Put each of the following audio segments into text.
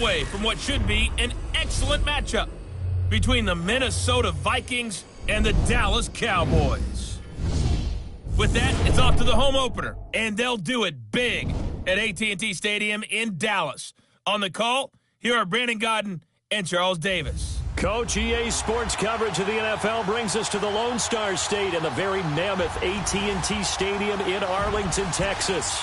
away from what should be an excellent matchup between the Minnesota Vikings and the Dallas Cowboys. With that, it's off to the home opener, and they'll do it big at AT&T Stadium in Dallas. On the call, here are Brandon Godden and Charles Davis. Coach, EA Sports coverage of the NFL brings us to the Lone Star State and the very mammoth AT&T Stadium in Arlington, Texas.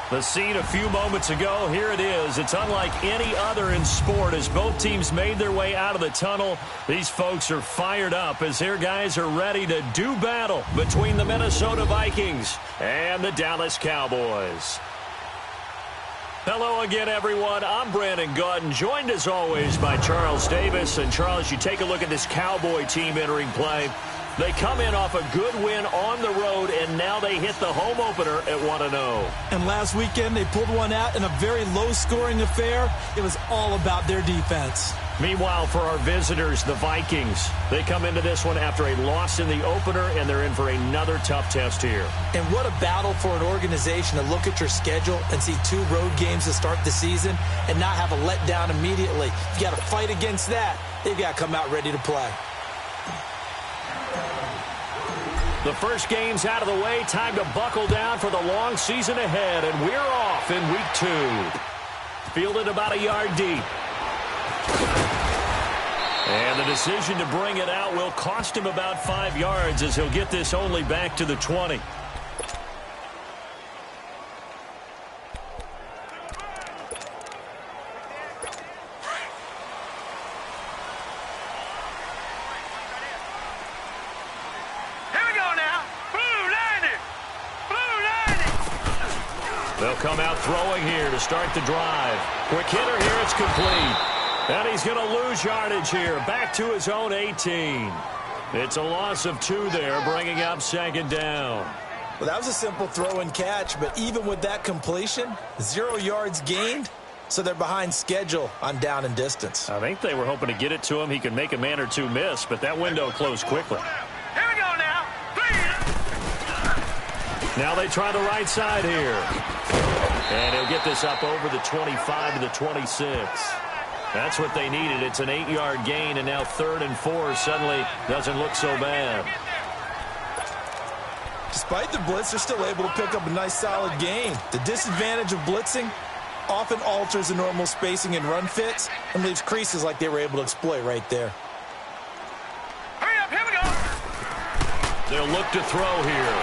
The scene a few moments ago, here it is. It's unlike any other in sport as both teams made their way out of the tunnel. These folks are fired up as their guys are ready to do battle between the Minnesota Vikings and the Dallas Cowboys. Hello again, everyone. I'm Brandon Godden, joined as always by Charles Davis. And Charles, you take a look at this Cowboy team entering play. They come in off a good win on the road, and now they hit the home opener at 1-0. And last weekend, they pulled one out in a very low-scoring affair. It was all about their defense. Meanwhile, for our visitors, the Vikings, they come into this one after a loss in the opener, and they're in for another tough test here. And what a battle for an organization to look at your schedule and see 2 road games to start the season and not have a letdown immediately. You've got to fight against that. They've got to come out ready to play. The first game's out of the way. Time to buckle down for the long season ahead, and we're off in week 2. Fielded about a yard deep. And the decision to bring it out will cost him about 5 yards as he'll get this only back to the 20. They'll come out throwing here to start the drive. Quick hitter here, it's complete. And he's going to lose yardage here, back to his own 18. It's a loss of 2 there, bringing up second down. Well, that was a simple throw and catch, but even with that completion, 0 yards gained, so they're behind schedule on down and distance. I think they were hoping to get it to him. He could make a man or 2 miss, but that window closed quickly. Here we go now. Now they try the right side here. And he'll get this up over the 25 to the 26. That's what they needed. It's an 8-yard gain, and now 3rd and 4 suddenly doesn't look so bad. Despite the blitz, they're still able to pick up a nice solid gain. The disadvantage of blitzing often alters the normal spacing and run fits and leaves creases like they were able to exploit right there. Hurry up, here we go. They'll look to throw here.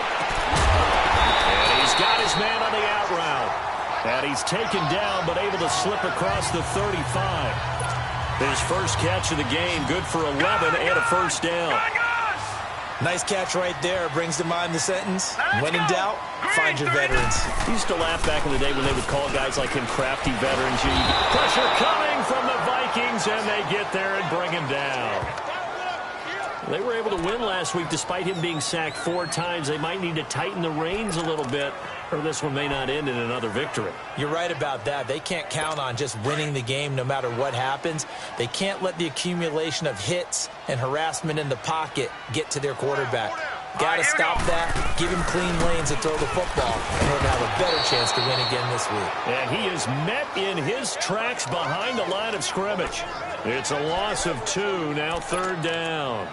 And he's got his man on the out route. And he's taken down, but able to slip across the 35. His first catch of the game, good for 11 and a first down. Nice catch right there. Brings to mind the sentence, when in doubt, find your veterans. He used to laugh back in the day when they would call guys like him crafty veterans. Pressure coming from the Vikings, and they get there and bring him down. They were able to win last week despite him being sacked 4 times. They might need to tighten the reins a little bit, or this one may not end in another victory. You're right about that. They can't count on just winning the game no matter what happens. They can't let the accumulation of hits and harassment in the pocket get to their quarterback. Got to stop that, give him clean lanes and throw the football in order to have a better chance to win again this week. And he is met in his tracks behind the line of scrimmage. It's a loss of 2, now 3rd down.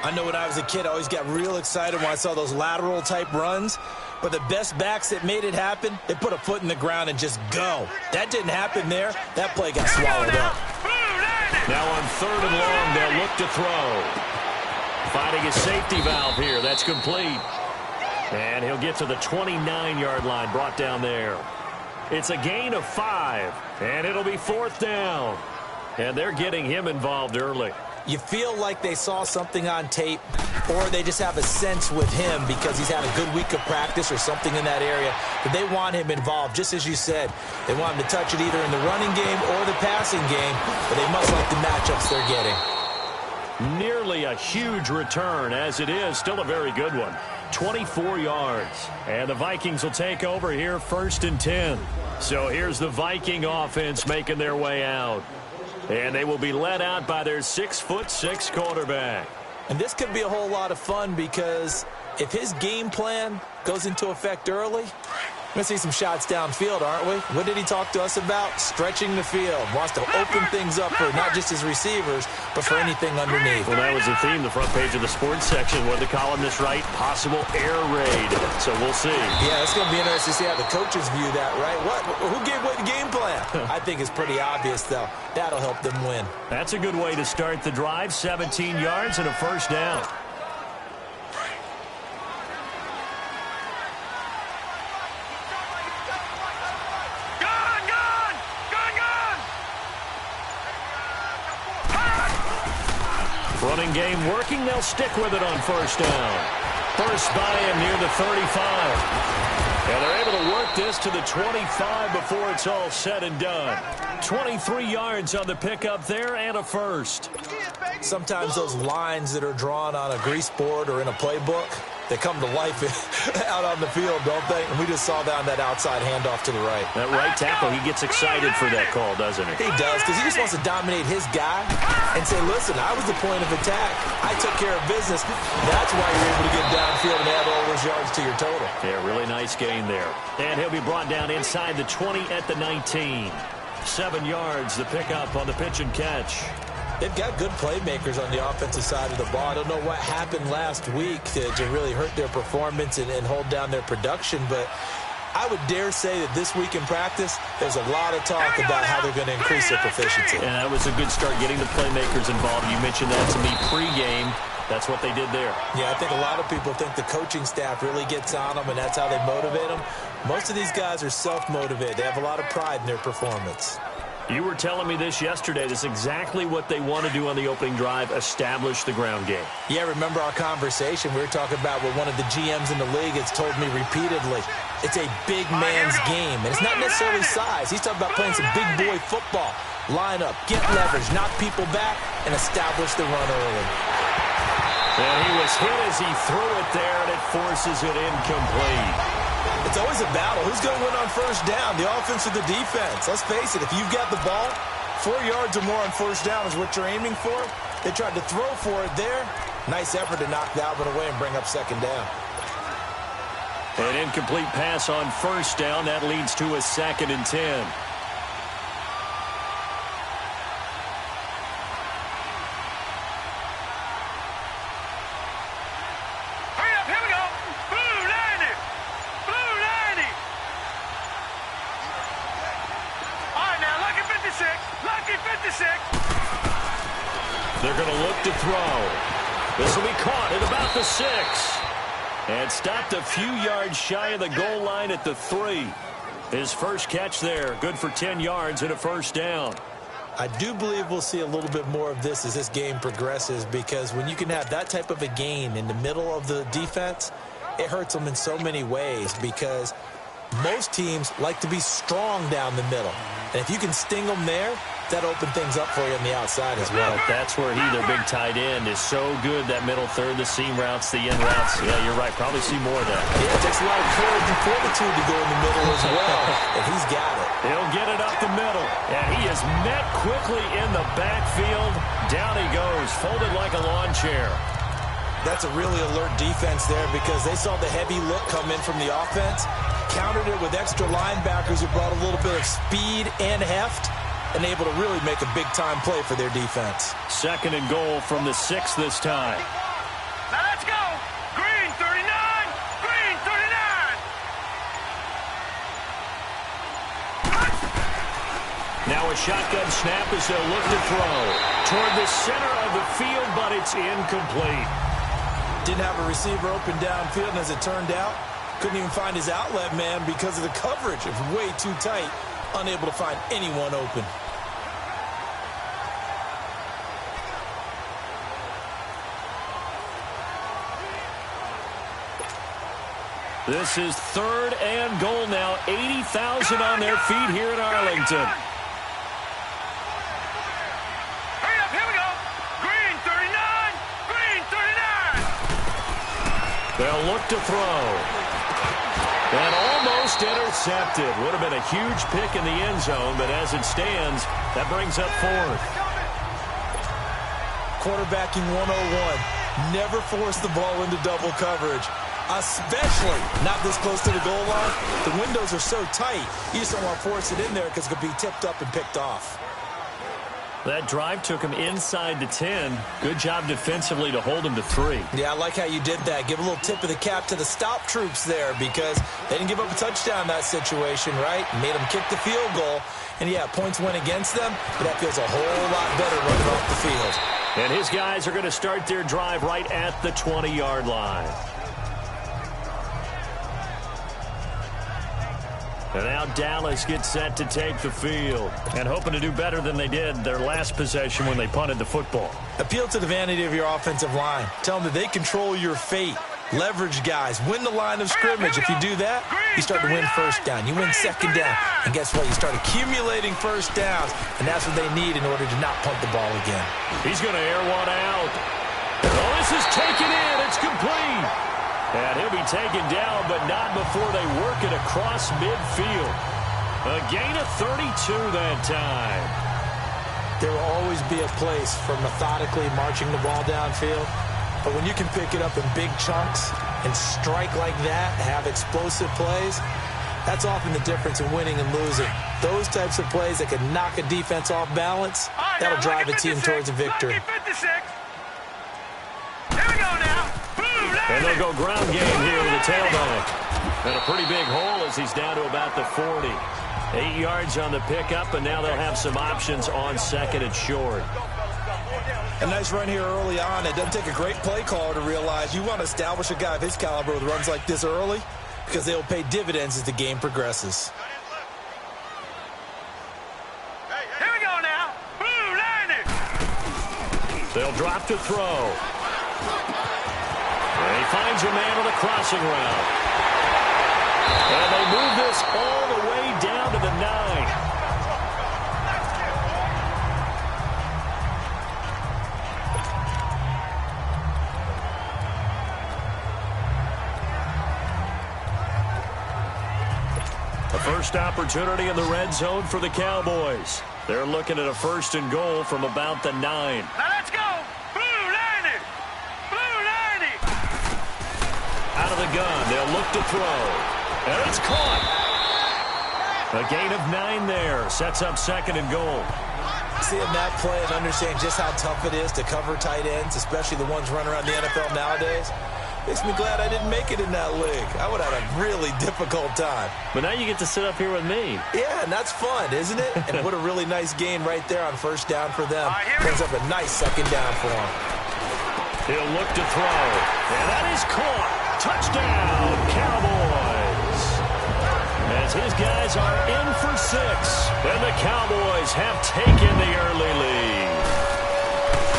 I know when I was a kid, I always got real excited when I saw those lateral-type runs. But the best backs that made it happen, they put a foot in the ground and just go. That didn't happen there. That play got swallowed up. Now on 3rd and long, they'll look to throw. Finding his safety valve here. That's complete. And he'll get to the 29-yard line, brought down there. It's a gain of 5, and it'll be 4th down. And they're getting him involved early. You feel like they saw something on tape, or they just have a sense with him because he's had a good week of practice or something in that area, but they want him involved, just as you said. They want him to touch it either in the running game or the passing game, but they must like the matchups they're getting. Nearly a huge return, as it is still a very good one. 24 yards, and the Vikings will take over here 1st and 10. So here's the Viking offense making their way out. And they will be led out by their 6'6" quarterback. And this could be a whole lot of fun because if his game plan goes into effect early, We're going to see some shots downfield, aren't we? What did he talk to us about? Stretching the field. Wants to open things up for not just his receivers, but for anything underneath. Well, that was the theme, the front page of the sports section. What did the columnist write? Possible air raid. So we'll see. Yeah, it's going to be interesting to see how the coaches view that, right? Who gave away the game plan? I think it's pretty obvious, though. That'll help them win. That's a good way to start the drive. 17 yards and a first down. Running game working. They'll stick with it on first down. First by him near the 35. And they're able to work this to the 25 before it's all said and done. 23 yards on the pickup there and a first. Sometimes those lines that are drawn on a grease board or in a playbook, they come to life out on the field, don't they? And we just saw that on that outside handoff to the right. That right tackle, he gets excited for that call, doesn't he? He does, because he just wants to dominate his guy and say, listen, I was the point of attack. I took care of business. That's why you're able to get downfield and add all those yards to your total. Yeah, really nice gain there. And he'll be brought down inside the 20 at the 19. 7 yards, the pickup on the pitch and catch. They've got good playmakers on the offensive side of the ball. I don't know what happened last week to really hurt their performance and hold down their production, but I would dare say that this week in practice, there's a lot of talk about how they're going to increase their proficiency. And that was a good start getting the playmakers involved. You mentioned that to me pregame. That's what they did there. Yeah, I think a lot of people think the coaching staff really gets on them, and that's how they motivate them. Most of these guys are self-motivated. They have a lot of pride in their performance. You were telling me this yesterday. This is exactly what they want to do on the opening drive, establish the ground game. Yeah, remember our conversation? We were talking about what one of the GMs in the league has told me repeatedly. It's a big man's game, and it's not necessarily size. He's talking about playing some big boy football. Line up, get leverage, knock people back, and establish the run early. And he was hit as he threw it there, and it forces it incomplete. It's always a battle. Who's going to win on first down, the offense or the defense? Let's face it, if you've got the ball, 4 yards or more on first down is what you're aiming for. They tried to throw for it there. Nice effort to knock that one away and bring up second down. An incomplete pass on first down. That leads to a 2nd and 10. They're going to look to throw. This will be caught at about the 6. And stopped a few yards shy of the goal line at the 3. His first catch there, good for 10 yards and a first down. I do believe we'll see a little bit more of this as this game progresses, because when you can have that type of a gain in the middle of the defense, it hurts them in so many ways, because most teams like to be strong down the middle. And if you can sting them there, that opens things up for you on the outside as well. That's where their big tight end, is so good. That middle third, the seam routes, the in routes. Yeah, you're right. Probably see more of that. Yeah, it takes a lot of courage and fortitude to go in the middle as well. And he's got it. He'll get it up the middle. And he is met quickly in the backfield. Down he goes, folded like a lawn chair. That's a really alert defense there, because they saw the heavy look come in from the offense, countered it with extra linebackers who brought a little bit of speed and heft, and able to really make a big-time play for their defense. 2nd and goal from the 6 this time. Now let's go. Green 39. Green 39. Now a shotgun snap as they'll look to throw toward the center of the field, but it's incomplete. Didn't have a receiver open downfield, and as it turned out, couldn't even find his outlet man because of the coverage. It was way too tight, unable to find anyone open. This is 3rd and goal now. 80,000 on their feet here in Arlington. Hurry up, here we go. Green 39. Green 39. They'll look to throw. And almost intercepted. Would have been a huge pick in the end zone, but as it stands, that brings up 4th. Quarterbacking 101. Never force the ball into double coverage. Especially not this close to the goal line. The windows are so tight, you just don't want to force it in there because it could be tipped up and picked off. That drive took him inside the 10. Good job defensively to hold him to 3. Yeah, I like how you did that. Give a little tip of the cap to the stop troops there because they didn't give up a touchdown in that situation, right? Made them kick the field goal. And, yeah, points went against them, but that feels a whole lot better running off the field. And his guys are going to start their drive right at the 20-yard line. And now Dallas gets set to take the field and hoping to do better than they did their last possession when they punted the football. Appeal to the vanity of your offensive line. Tell them that they control your fate. Leverage guys. Win the line of scrimmage. If you do that, you start to win first down. You win second down. And guess what? You start accumulating first downs, and that's what they need in order to not punt the ball again. He's going to air one out. Oh, this is taken in. It's complete. And he'll be taken down, but not before they work it across midfield. A gain of 32 that time. There will always be a place for methodically marching the ball downfield. But when you can pick it up in big chunks and strike like that, have explosive plays, that's often the difference in winning and losing. Those types of plays that can knock a defense off balance, that'll drive a team towards a victory. And they'll go ground game here with a tailback. And a pretty big hole as he's down to about the 40. 8 yards on the pickup, and now they'll have some options on second and short. A nice run here early on. It doesn't take a great play caller to realize you want to establish a guy of his caliber with runs like this early because they'll pay dividends as the game progresses. Here we go now. Blue line it. They'll drop to throw. And he finds a man on the crossing route. And they move this all the way down to the 9. A first opportunity in the red zone for the Cowboys. They're looking at a first and goal from about the 9. Now let's go. Blue line it. Blue line it. Out of the gun, they'll look to throw. And it's caught. A gain of 9 there. Sets up second and goal. Seeing that play and understanding just how tough it is to cover tight ends, especially the ones running around the NFL nowadays, makes me glad I didn't make it in that league. I would have had a really difficult time. But now you get to sit up here with me. Yeah, and that's fun, isn't it? And what a really nice gain right there on first down for them. Brings up a nice second down for them. He'll look to throw. And that is caught. Touchdown, Cowboys. As his guys are in for 6. And the Cowboys have taken the early lead.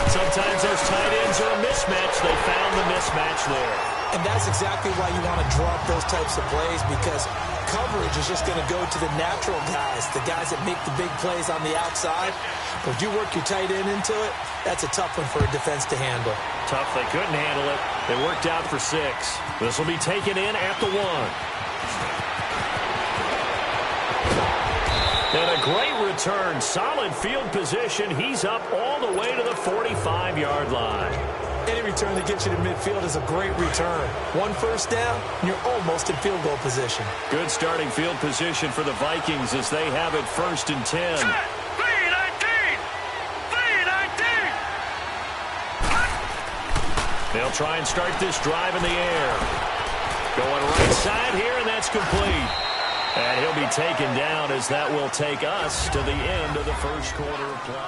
Sometimes those tight ends are a mismatch. They found the mismatch there. And that's exactly why you want to draw up those types of plays, because coverage is just going to go to the natural guys, the guys that make the big plays on the outside. But if you work your tight end into it, that's a tough one for a defense to handle. Tough. They couldn't handle it. It worked out for 6. This will be taken in at the 1. And a great return. Solid field position. He's up all the way to the 45-yard line. Any return that gets you to midfield is a great return. One first down, and you're almost in field goal position. Good starting field position for the Vikings as they have it first and 10. 3-19. 3-19. They'll try and start this drive in the air. Going right side here, and that's complete. And he'll be taken down as that will take us to the end of the first quarter of play.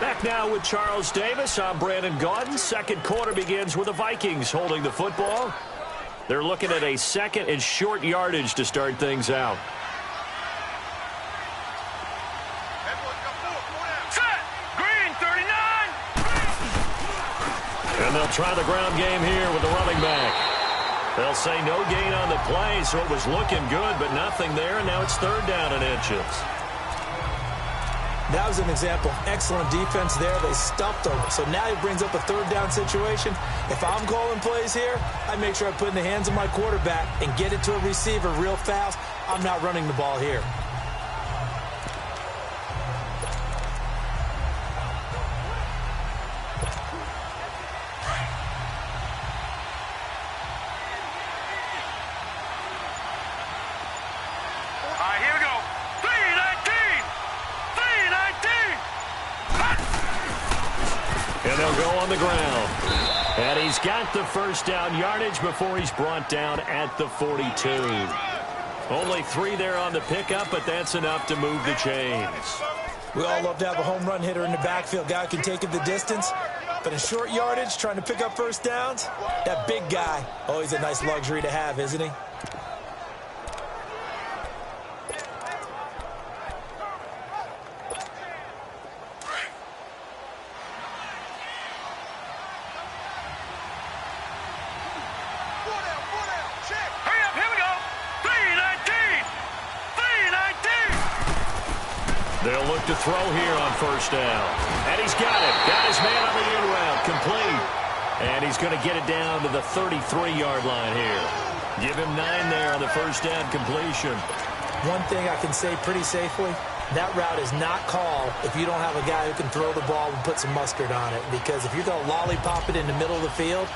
Back now with Charles Davis. I'm Brandon Gaudin. Second quarter begins with the Vikings holding the football. They're looking at a second and short yardage to start things out. Set. Green 39. And they'll try the ground game here with the running back. They'll say no gain on the play, so it was looking good, but nothing there, and now it's third down and inches. That was an example of excellent defense there. They stuffed them. So now it brings up a third down situation. If I'm calling plays here, I make sure I put in the hands of my quarterback and get it to a receiver real fast. I'm not running the ball here. And they'll go on the ground. And he's got the first down yardage before he's brought down at the 42. Only 3 there on the pickup, but that's enough to move the chains. We all love to have a home run hitter in the backfield. Guy who can take it the distance. But in short yardage, trying to pick up first downs, that big guy, always a nice luxury to have, isn't he? They'll look to throw here on first down. And he's got it. Got his man on the in route. Complete. And he's going to get it down to the 33-yard line here. Give him 9 there on the first down completion. One thing I can say pretty safely, that route is not called if you don't have a guy who can throw the ball and put some mustard on it. Because if you're going to lollipop it in the middle of the field,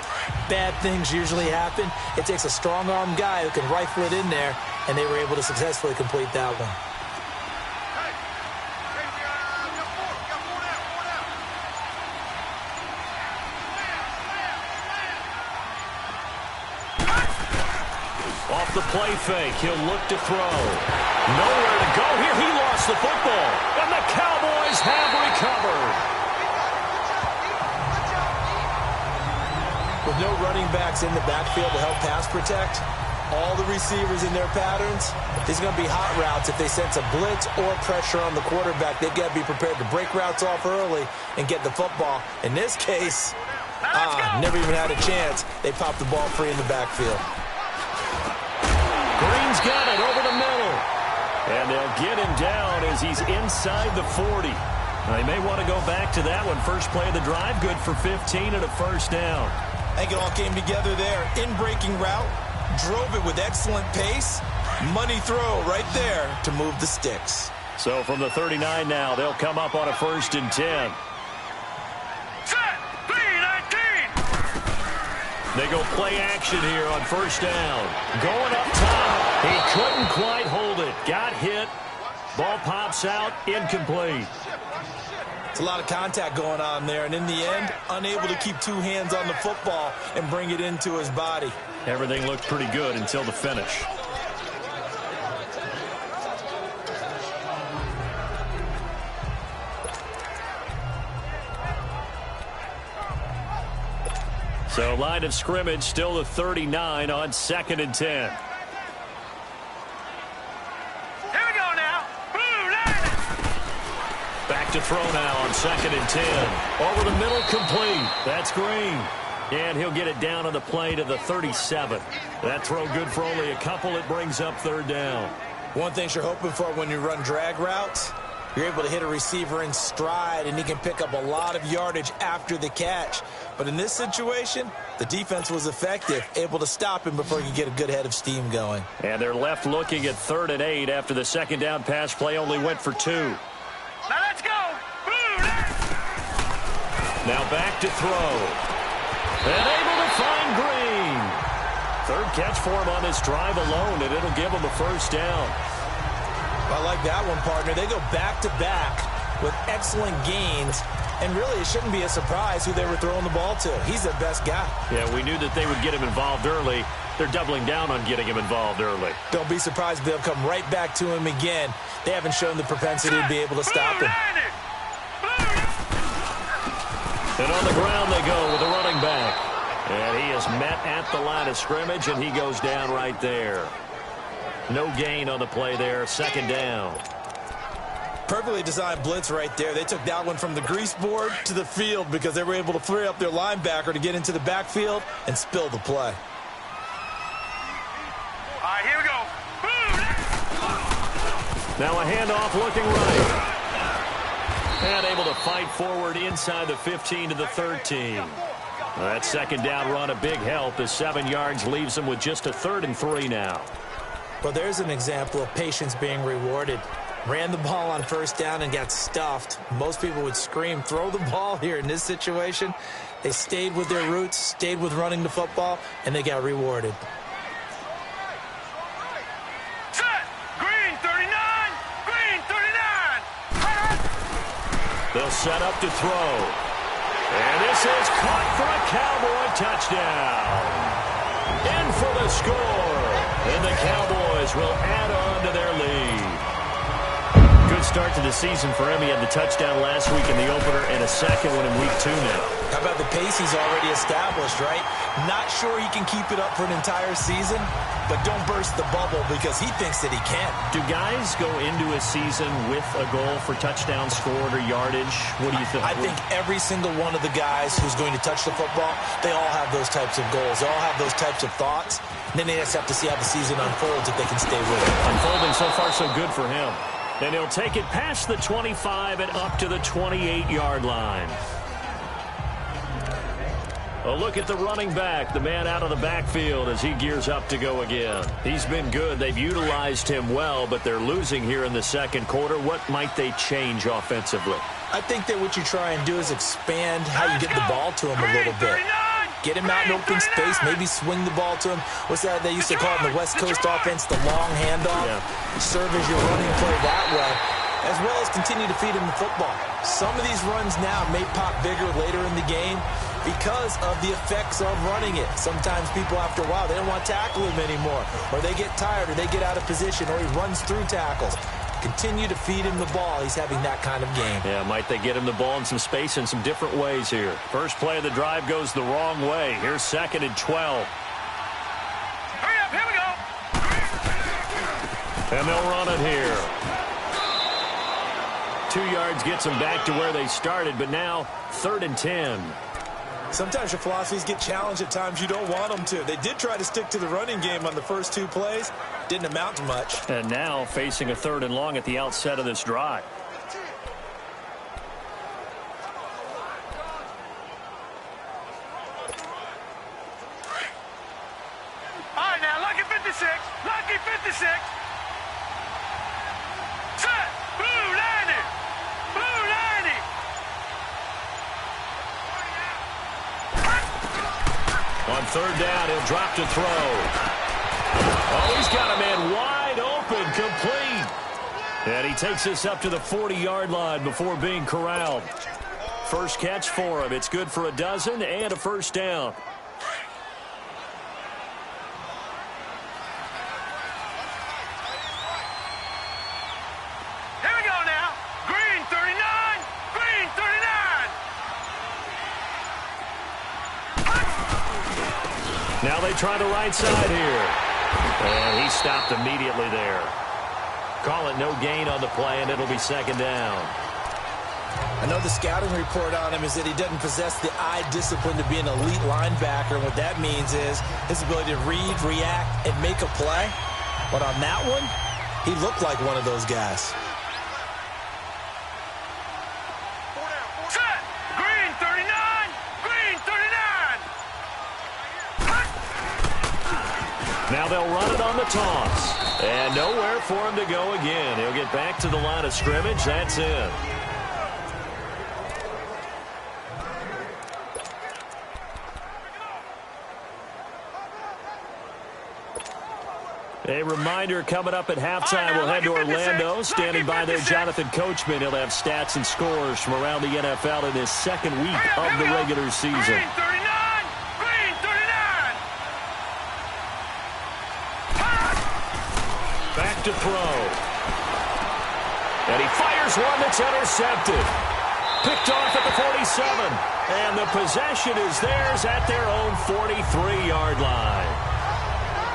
bad things usually happen. It takes a strong-arm guy who can rifle it in there, and they were able to successfully complete that one. The play fake. He'll look to throw. Nowhere to go here. He lost the football. And the Cowboys have recovered. With no running backs in the backfield to help pass protect, all the receivers in their patterns, these are going to be hot routes. If they sense a blitz or pressure on the quarterback, they've got to be prepared to break routes off early and get the football. In this case, never even had a chance. They popped the ball free in the backfield. Green's got it over the middle. And they'll get him down as he's inside the 40. Now, they may want to go back to that one. First play of the drive, good for 15 and a first down. I think it all came together there. In-breaking route, drove it with excellent pace. Money throw right there to move the sticks. So from the 39 now, they'll come up on a 1st and 10. They go play action here on first down. Going up top. He couldn't quite hold it. Got hit. Ball pops out. Incomplete. It's a lot of contact going on there, and in the end, unable to keep 2 hands on the football and bring it into his body. Everything looked pretty good until the finish. So line of scrimmage still the 39 on 2nd and 10. Here we go now. Back to throw now on 2nd and 10. Over the middle, complete. That's Green. And he'll get it down on the play to the 37. That throw good for only a couple. It brings up 3rd down. One thing you're hoping for when you run drag routes, you're able to hit a receiver in stride, and he can pick up a lot of yardage after the catch. But in this situation, the defense was effective, able to stop him before he could get a good head of steam going. And they're left looking at 3rd and 8 after the 2nd down pass play only went for 2. Now let's go. Now back to throw. And able to find Green. 3rd catch for him on this drive alone, and it'll give him a first down. I like that one, partner. They go back-to-back with excellent gains, and really it shouldn't be a surprise who they were throwing the ball to. He's their best guy. Yeah, we knew that they would get him involved early. They're doubling down on getting him involved early. Don't be surprised if they'll come right back to him again. They haven't shown the propensity to be able to stop him. And on the ground they go with the running back. And he is met at the line of scrimmage, and he goes down right there. No gain on the play there. 2nd down. Perfectly designed blitz right there. They took that one from the grease board to the field because they were able to free up their linebacker to get into the backfield and spill the play. All right, here we go. Now a handoff looking right. And able to fight forward inside the 15 to the 13. That 2nd down run a big help as 7 yards leaves them with just a 3rd and 3 now. Well, there's an example of patience being rewarded. Ran the ball on first down and got stuffed. Most people would scream, throw the ball here. In this situation, they stayed with their roots, stayed with running the football, and they got rewarded. Set. Green 39. Green 39. They'll set up to throw. And this is caught for a Cowboy touchdown. In for the score. And the Cowboys will add on to their lead. Good start to the season for him. He had the touchdown last week in the opener and a second one in week 2 now. How about the pace he's already established, right? Not sure he can keep it up for an entire season, but don't burst the bubble because he thinks that he can. Do guys go into a season with a goal for touchdown scored or yardage? What do you think? I think every single one of the guys who's going to touch the football, they all have those types of goals. They all have those types of thoughts. And then they just have to see how the season unfolds if they can stay with it. Unfolding so far so good for him. And he'll take it past the 25 and up to the 28-yard line. A look at the running back, the man out of the backfield as he gears up to go again. He's been good. They've utilized him well, but they're losing here in the second quarter. What might they change offensively? I think that what you try and do is expand how you get the ball to him a little bit. Get him out in open space, maybe swing the ball to him. What's that they used to call it in the West Coast offense, the long handoff? Yeah. Serve as your running play that way, as well as continue to feed him the football. Some of these runs now may pop bigger later in the game because of the effects of running it. Sometimes people, after a while, they don't want to tackle him anymore, or they get tired, or they get out of position, or he runs through tackles. Continue to feed him the ball. He's having that kind of game. Yeah, might they get him the ball in some space in some different ways here. First play of the drive goes the wrong way. Here's 2nd and 12. Hurry up, here we go. And they'll run it here. 2 yards gets them back to where they started, but now 3rd and 10. Sometimes your philosophies get challenged at times you don't want them to. They did try to stick to the running game on the first 2 plays. Didn't amount to much. And now facing a 3rd and long at the outset of this drive. All right, now, lucky 56. Lucky 56. Set. Blue 90. Blue 90. On 3rd down, he'll drop to throw. Oh, he's got a man wide open, complete. And he takes this up to the 40-yard line before being corralled. First catch for him. It's good for a dozen and a first down. Here we go now. Green 39. Green 39. Now they try the right side here. And he stopped immediately there. Call it no gain on the play, and it'll be 2nd down. I know the scouting report on him is that he doesn't possess the eye discipline to be an elite linebacker. And what that means is his ability to read, react, and make a play. But on that one, he looked like one of those guys. Set. Green 39. Green 39. Now they'll run it on the toss. And nowhere for him to go again. He'll get back to the line of scrimmage. That's it. A reminder coming up at halftime. We'll head to Orlando. Standing by there, Jonathan Coachman. He'll have stats and scores from around the NFL in his 2nd week of the regular season. Green 39. Green 39. Back to throw. And he fires one that's intercepted. Picked off at the 47. And the possession is theirs at their own 43-yard line.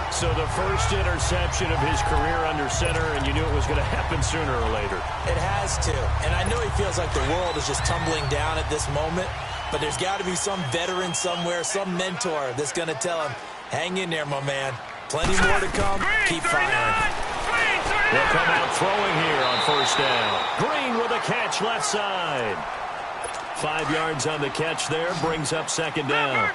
So the first interception of his career under center, and you knew it was going to happen sooner or later. It has to. And I know he feels like the world is just tumbling down at this moment, but there's got to be some veteran somewhere, some mentor that's going to tell him, hang in there, my man. Plenty more to come. Keep firing. They'll come out throwing here on 1st down. Green with a catch left side. 5 yards on the catch there, brings up 2nd down.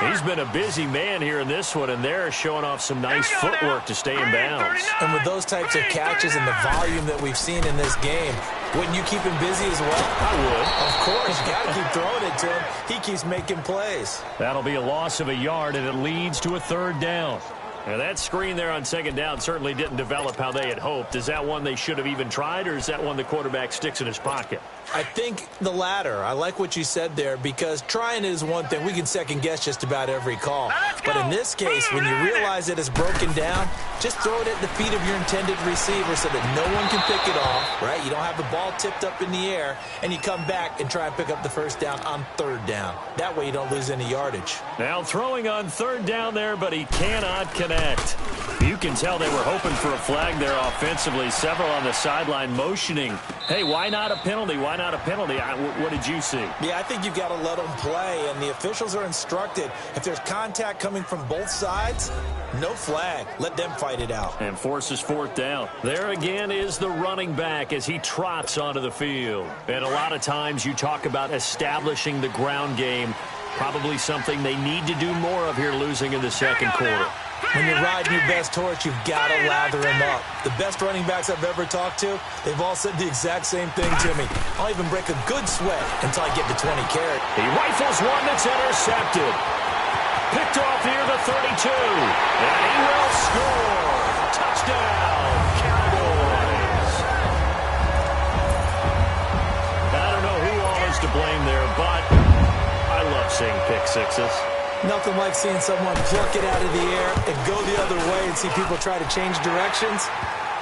He's been a busy man here in this one, and they're showing off some nice footwork to stay in bounds. And with those types of catches and the volume that we've seen in this game, wouldn't you keep him busy as well? I would. Of course. You got to keep throwing it to him. He keeps making plays. That'll be a loss of a yard, and it leads to a 3rd down. And that screen there on second down certainly didn't develop how they had hoped. Is that one they should have even tried, or is that one the quarterback sticks in his pocket? I think the latter. I like what you said there, because trying is one thing. We can second-guess just about every call. But in this case, when you realize that it's broken down, just throw it at the feet of your intended receiver so that no one can pick it off, right? You don't have the ball tipped up in the air, and you come back and try and pick up the first down on third down. That way you don't lose any yardage. Now throwing on third down there, but he cannot connect. You can tell they were hoping for a flag there offensively. Several on the sideline motioning, hey, why not a penalty? Why not a penalty? What did you see? Yeah, I think you've got to let them play, and the officials are instructed, if there's contact coming from both sides, no flag. Let them fight it out. And forces fourth down. There again is the running back as he trots onto the field. And a lot of times you talk about establishing the ground game, probably something they need to do more of here, losing in the second quarter. When you're riding your best horse, you've got to lather him up. The best running backs I've ever talked to, they've all said the exact same thing to me. I'll even break a good sweat until I get to 20 carries. He rifles one that's intercepted. Picked off near the 32. And he will score. Touchdown, Cowboys. I don't know who all is to blame there, but I love seeing pick sixes. Nothing like seeing someone pluck it out of the air and go the other way and see people try to change directions.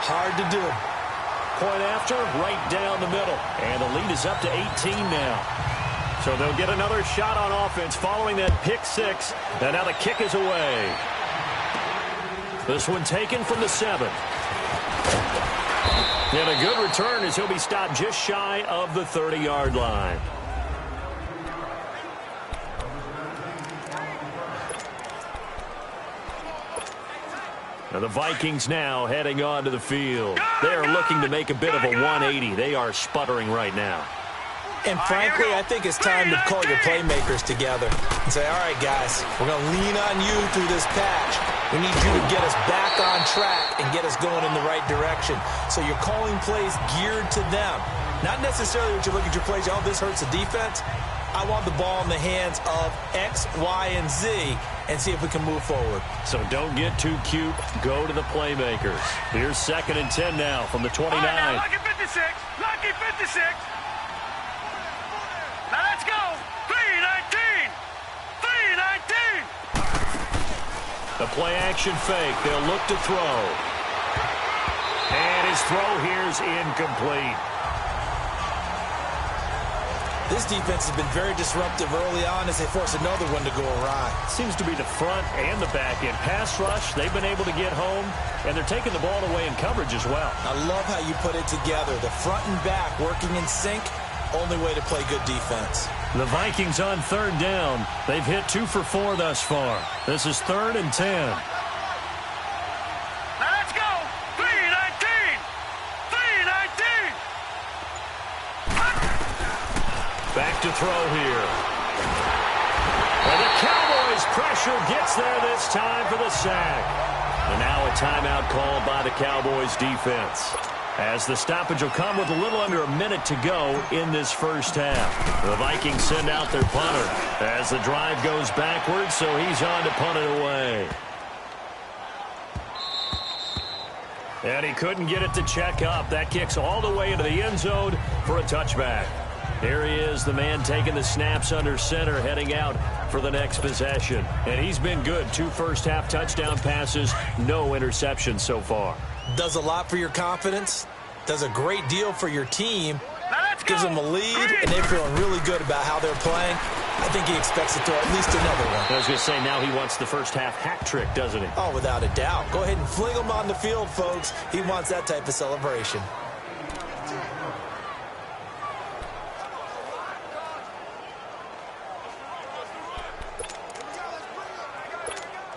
Hard to do. Point after, right down the middle. And the lead is up to 18 now. So they'll get another shot on offense following that pick six. And now the kick is away. This one taken from the 7. And a good return as he'll be stopped just shy of the 30-yard line. Now the Vikings now heading onto the field. They are looking to make a bit of a 180. They are sputtering right now. And frankly, I think it's time to call your playmakers together and say, all right, guys, we're going to lean on you through this patch. We need you to get us back on track and get us going in the right direction. So you're calling plays geared to them. Not necessarily when you look at your plays, oh, this hurts the defense. I want the ball in the hands of X, Y, and Z and see if we can move forward. So don't get too cute. Go to the playmakers. Here's 2nd and 10 now from the 29. All right, now, lucky 56. Lucky 56. Now let's go. 3-19. 3-19. The play action fake. They'll look to throw. And his throw here's incomplete. This defense has been very disruptive early on as they force another one to go awry. Seems to be the front and the back end. Pass rush, they've been able to get home, and they're taking the ball away in coverage as well. I love how you put it together. The front and back working in sync, only way to play good defense. The Vikings on 3rd down. They've hit 2 for 4 thus far. This is 3rd and 10. Now let's go. 3-19. 3-19. Back to throw here. And the Cowboys pressure gets there this time for the sack. And now a timeout called by the Cowboys defense, as the stoppage will come with a little under a minute to go in this first half. The Vikings send out their punter as the drive goes backwards, so he's on to punt it away. And he couldn't get it to check up. That kicks all the way into the end zone for a touchback. Here he is, the man taking the snaps under center, heading out for the next possession. And he's been good. 2 first-half touchdown passes, no interceptions so far. Does a lot for your confidence, does a great deal for your team, gives them a lead, and they're feeling really good about how they're playing. I think he expects to throw at least another one. I was going to say, now he wants the first-half hat trick, doesn't he? Oh, without a doubt. Go ahead and fling him on the field, folks. He wants that type of celebration.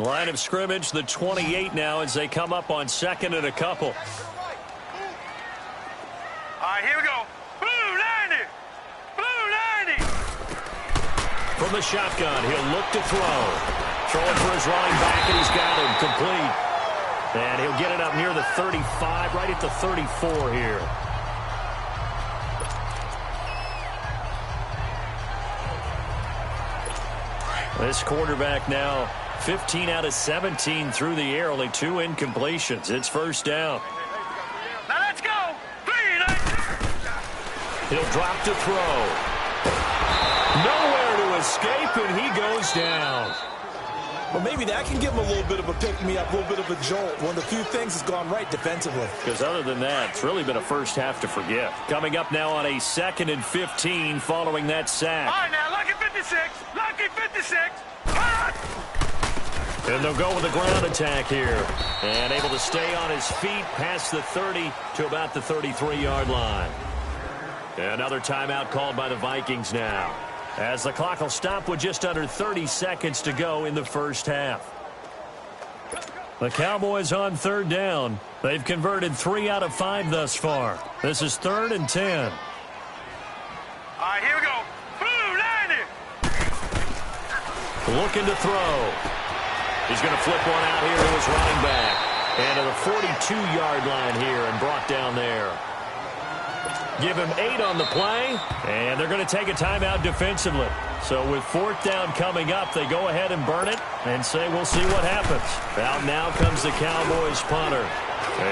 Line of scrimmage, the 28 now as they come up on 2nd and a couple. All right, here we go. Blue 90. Blue 90. From the shotgun, he'll look to throw. Throwing for his running back, and he's got him complete. And he'll get it up near the 35, right at the 34 here. This quarterback now 15 out of 17 through the air, only 2 incompletions. It's first down. Now let's go. 3 and 8. He'll drop to throw. Nowhere to escape, and he goes down. Well, maybe that can give him a little bit of a pick-me-up, a little bit of a jolt. One of the few things that's gone right defensively. Because other than that, it's really been a first half to forget. Coming up now on a 2nd and 15 following that sack. All right, now, lucky 56. Lucky 56. And they'll go with a ground attack here. And able to stay on his feet past the 30 to about the 33-yard line. Another timeout called by the Vikings now, as the clock will stop with just under 30 seconds to go in the first half. The Cowboys on 3rd down. They've converted 3 out of 5 thus far. This is 3rd and 10. All right, here we go. Blue 90. Looking to throw. He's going to flip one out here to his running back. And to the 42-yard line here and brought down there. Give him 8 on the play, and they're going to take a timeout defensively. So with 4th down coming up, they go ahead and burn it and say we'll see what happens. Out now comes the Cowboys punter.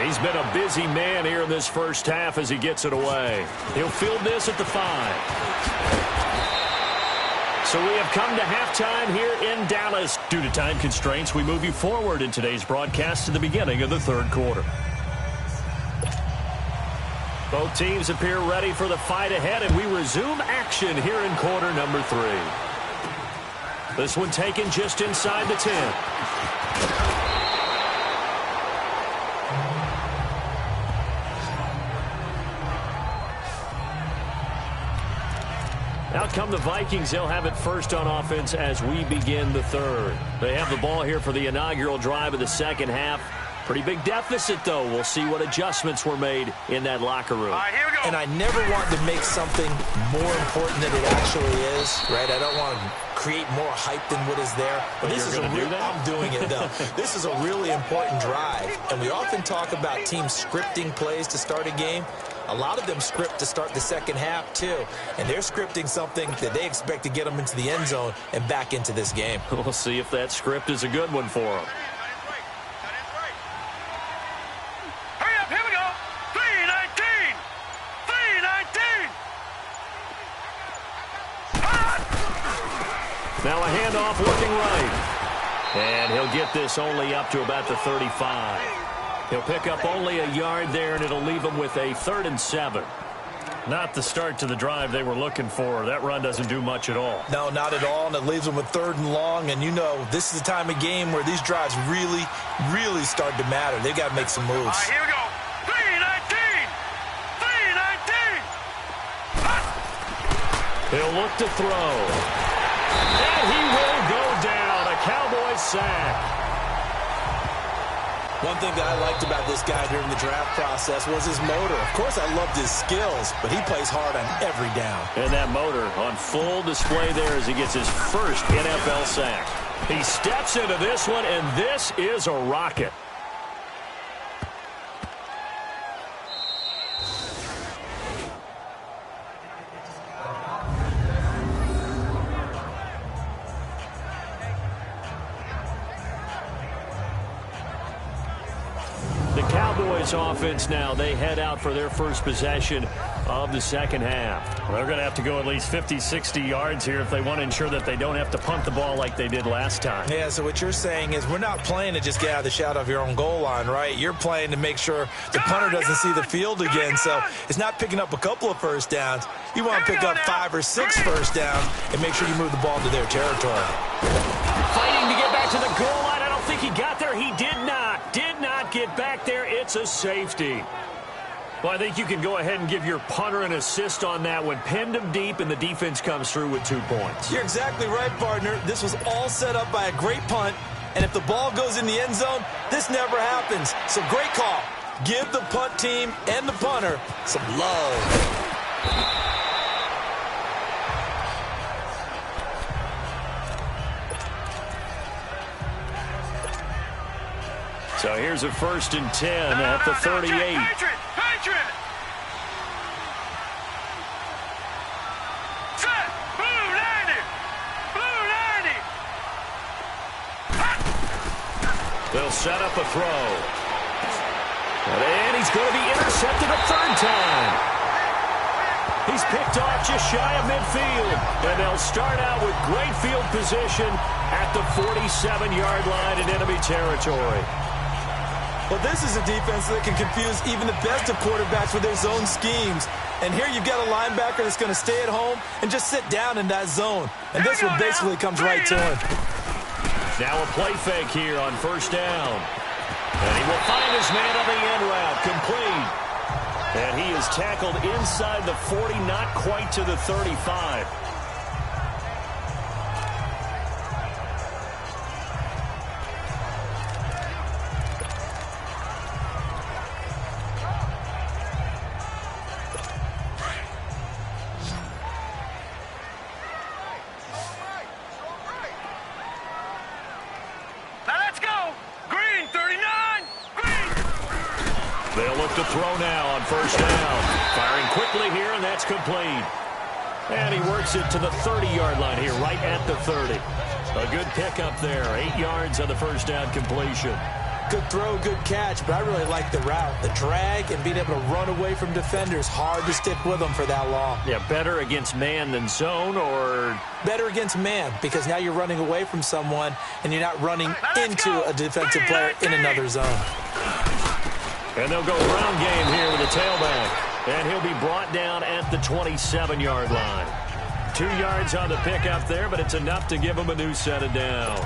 He's been a busy man here in this first half as he gets it away. He'll field this at the 5. So we have come to halftime here in Dallas. Due to time constraints, we move you forward in today's broadcast to the beginning of the 3rd quarter. Both teams appear ready for the fight ahead, and we resume action here in quarter number 3. This one taken just inside the 10. Out come the Vikings. They'll have it first on offense as we begin the 3rd. They have the ball here for the inaugural drive of the second half. Pretty big deficit, though. We'll see what adjustments were made in that locker room. All right, here we go. And I never want to make something more important than it actually is, right? I don't want to create more hype than what is there. But this is a real, I'm doing it, though. This is a really important drive. And we often talk about teams scripting plays to start a game. A lot of them script to start the second half, too. And they're scripting something that they expect to get them into the end zone and back into this game. We'll see if that script is a good one for them. Now a handoff looking right. And he'll get this only up to about the 35. He'll pick up only a yard there, and it'll leave him with a 3rd and 7. Not the start to the drive they were looking for. That run doesn't do much at all. No, not at all, and it leaves them with 3rd and long. And, you know, this is the time of game where these drives really, really start to matter. They've got to make some moves. All right, here we go. 3-19. 3-19. He'll look to throw. And he will go down. A Cowboys sack. One thing that I liked about this guy during the draft process was his motor. Of course, I loved his skills, but he plays hard on every down. And that motor on full display there as he gets his first NFL sack. He steps into this one, and this is a rocket. Cowboys offense now, they head out for their first possession of the second half. They're going to have to go at least 50, 60 yards here if they want to ensure that they don't have to punt the ball like they did last time. Yeah, so what you're saying is we're not playing to just get out of the shadow of your own goal line, right? You're playing to make sure the punter doesn't see the field again. So it's not picking up a couple of first downs. You want to pick up 5 or 6 first downs and make sure you move the ball to their territory. Fighting to get back to the goal line. I don't think he got there. He did not get back there. It's a safety. Well, I think you can go ahead and give your punter an assist on that one. Pinned him deep, and the defense comes through with 2 points. You're exactly right, partner. This was all set up by a great punt, and if the ball goes in the end zone, this never happens. So great call. Give the punt team and the punter some love. So here's a 1st and 10 at the 38. Patriot! Set! Blue 90! Blue 90! He'll set up a throw. And he's going to be intercepted a third time. He's picked off just shy of midfield. And they'll start out with great field position at the 47-yard line in enemy territory. Well, this is a defense that can confuse even the best of quarterbacks with their zone schemes. And here you've got a linebacker that's going to stay at home and just sit down in that zone. And this one basically comes right to him. Now a play fake here on first down. And he will find his man on the end route, complete. And he is tackled inside the 40, not quite to the 35. They'll look to throw now on first down. Firing quickly here, and that's complete. And he works it to the 30-yard line here, right at the 30. A good pickup there. 8 yards on the first down completion. Good throw, good catch, but I really like the route. The drag and being able to run away from defenders. Hard to stick with them for that long. Yeah, better against man than zone, or? Better against man, because now you're running away from someone, and you're not running into a defensive player in another zone. And they'll go ground game here with the tailback. And he'll be brought down at the 27-yard line. 2 yards on the pickup there, but it's enough to give him a new set of downs.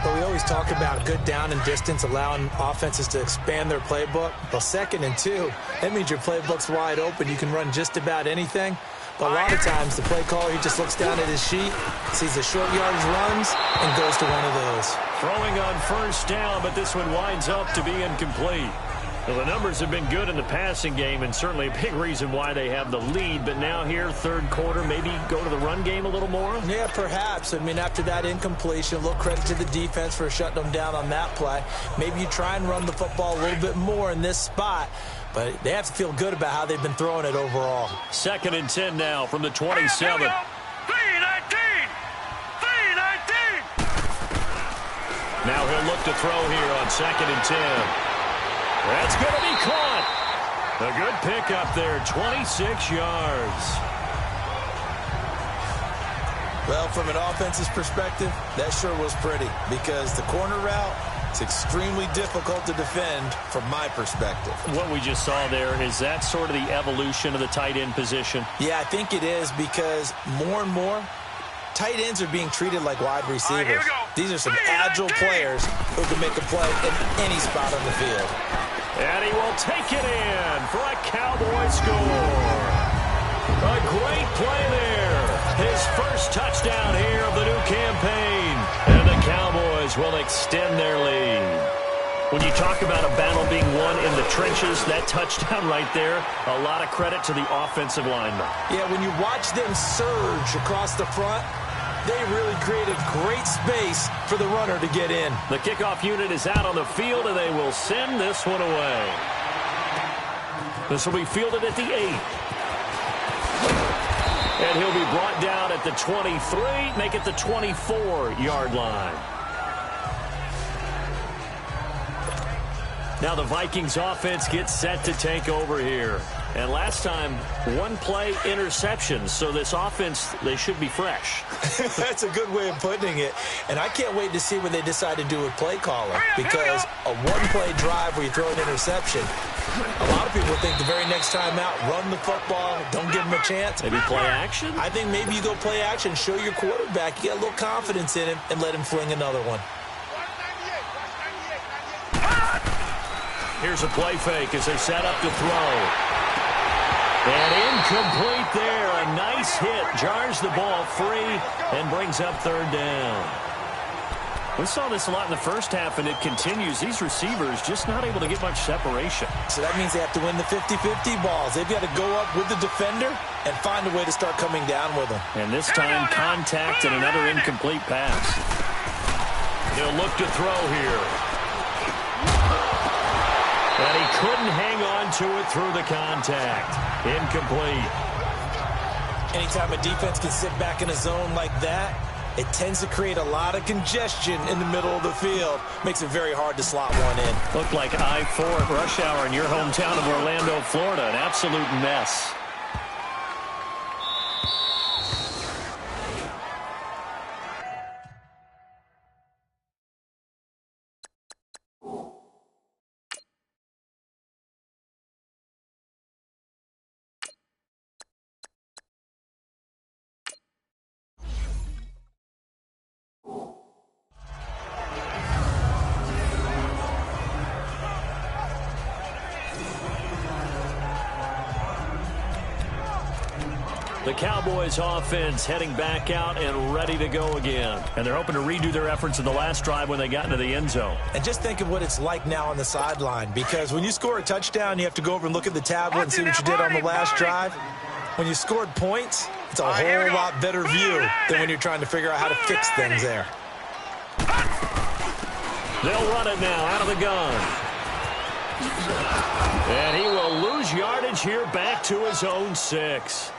But we always talk about good down and distance, allowing offenses to expand their playbook. Well, 2nd and 2, that means your playbook's wide open. You can run just about anything. But a lot of times, the play caller, he just looks down at his sheet, sees the short yardage runs, and goes to one of those. Throwing on first down, but this one winds up to be incomplete. Well, the numbers have been good in the passing game, and certainly a big reason why they have the lead. But now here, third quarter, maybe go to the run game a little more? Yeah, perhaps. I mean, after that incompletion, a little credit to the defense for shutting them down on that play. Maybe you try and run the football a little bit more in this spot. But they have to feel good about how they've been throwing it overall. 2nd and 10 now from the 27. 3-19! Now he'll look to throw here on 2nd and 10. That's going to be caught. A good pickup there, 26 yards. Well, from an offense's perspective, that sure was pretty, because the corner route is extremely difficult to defend from my perspective. What we just saw there, is that sort of the evolution of the tight end position? Yeah, I think it is, because more and more, tight ends are being treated like wide receivers. These are some agile players who can make a play in any spot on the field. And he will take it in for a Cowboy score. A great play there. His first touchdown here of the new campaign. And the Cowboys will extend their lead. When you talk about a battle being won in the trenches, that touchdown right there, a lot of credit to the offensive lineman. Yeah, when you watch them surge across the front, they really created great space for the runner to get in. The kickoff unit is out on the field, and they will send this one away. This will be fielded at the 8. And he'll be brought down at the 23, make it the 24-yard line. Now the Vikings offense gets set to take over here. And last time, one play interception. So this offense, they should be fresh. That's a good way of putting it. And I can't wait to see what they decide to do with play caller. Because a one-play drive where you throw an interception, a lot of people think the very next time out, run the football, don't give him a chance. Maybe play action? I think maybe you go play action, show your quarterback, you get a little confidence in him, and let him fling another one. Here's a play fake as they set up to throw. And incomplete there. A nice hit. Jars the ball free and brings up third down. We saw this a lot in the first half, and it continues. These receivers just not able to get much separation. So that means they have to win the 50-50 balls. They've got to go up with the defender and find a way to start coming down with them. And this time, contact and another incomplete pass. He'll look to throw here. And he couldn't hang on to it through the contact. Incomplete. Anytime a defense can sit back in a zone like that, it tends to create a lot of congestion in the middle of the field. Makes it very hard to slot one in. Looked like I-4 at rush hour in your hometown of Orlando, Florida. An absolute mess. The Cowboys offense heading back out and ready to go again. And they're hoping to redo their efforts in the last drive when they got into the end zone. And just think of what it's like now on the sideline, because when you score a touchdown, you have to go over and look at the tablet and see what you did on the last drive. When you scored points, it's a whole lot better view than when you're trying to figure out how to fix things there. They'll run it now out of the gun. And he will lose yardage here back to his own 6.